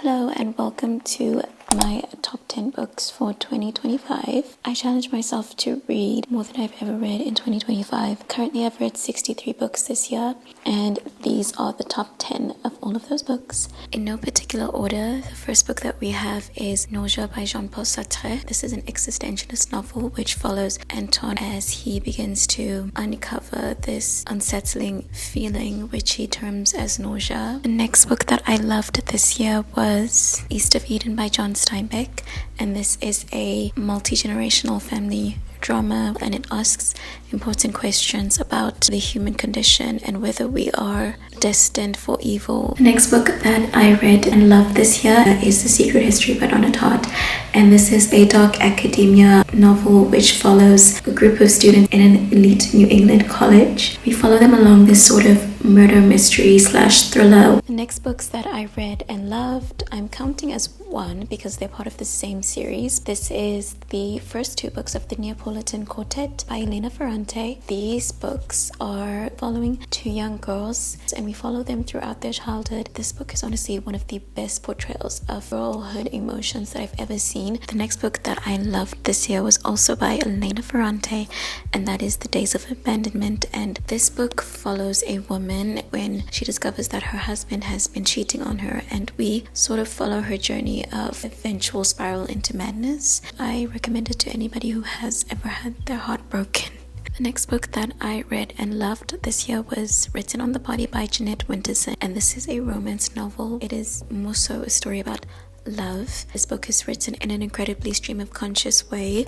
Hello and welcome to my top 10 books for 2025. I challenged myself to read more than I've ever read in 2025. Currently, I've read 63 books this year, and these are the top 10 of all of those books. In no particular order, the first book that we have is Nausea by Jean-Paul Sartre. This is an existentialist novel which follows Anton as he begins to uncover this unsettling feeling which he terms as nausea. The next book that I loved this year was East of Eden by John Steinbeck, and this is a multi-generational family drama, and it asks important questions about the human condition and whether we are destined for evil. The next book that I read and loved this year is The Secret History by Donna Tartt, and this is a dark academia novel which follows a group of students in an elite New England college. We follow them along this sort of murder mystery / thriller. The next books that I read and loved, I'm counting as one because they're part of the same series. This is the first two books of the Neapolitan Quartet by Elena Ferrante. These books are following two young girls and we follow them throughout their childhood. This book is honestly one of the best portrayals of girlhood emotions that I've ever seen. The next book that I loved this year was also by Elena Ferrante, and that is The Days of Abandonment. And this book follows a woman when she discovers that her husband has been cheating on her, and we sort of follow her journey of eventual spiral into madness. I recommend it to anybody who has ever had their heart broken. The next book that I read and loved this year was Written on the Body by Jeanette Winterson, and this is a romance novel. It is more so a story about love. This book is written in an incredibly stream of conscious way,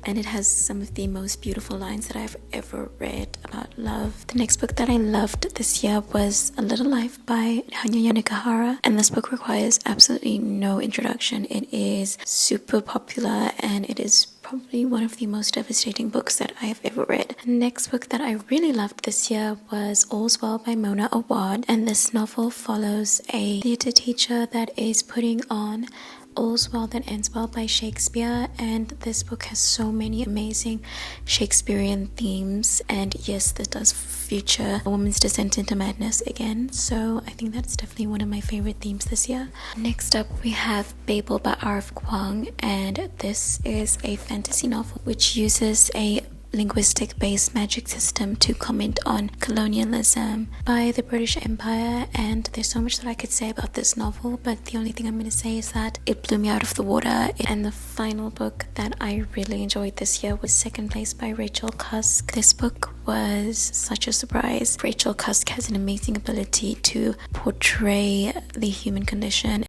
and it has some of the most beautiful lines that I've ever read about love. The next book that I loved this year was A Little Life by Hanya Yanagihara, and this book requires absolutely no introduction. It is super popular and it is probably one of the most devastating books that I have ever read. The next book that I really loved this year was All's Well by Mona Awad, and this novel follows a theatre teacher that is putting on All's Well That Ends Well by Shakespeare, and this book has so many amazing Shakespearean themes, and yes, this does feature a woman's descent into madness again, so I think that's definitely one of my favorite themes this year. Next up we have Babel by R.F. Kuang, and this is a fantasy novel which uses a linguistic-based magic system to comment on colonialism by the British Empire, and there's so much that I could say about this novel, but the only thing I'm going to say is that it blew me out of the water. And the final book that I really enjoyed this year was Second Place by Rachel Cusk. This book was such a surprise. Rachel Cusk has an amazing ability to portray the human condition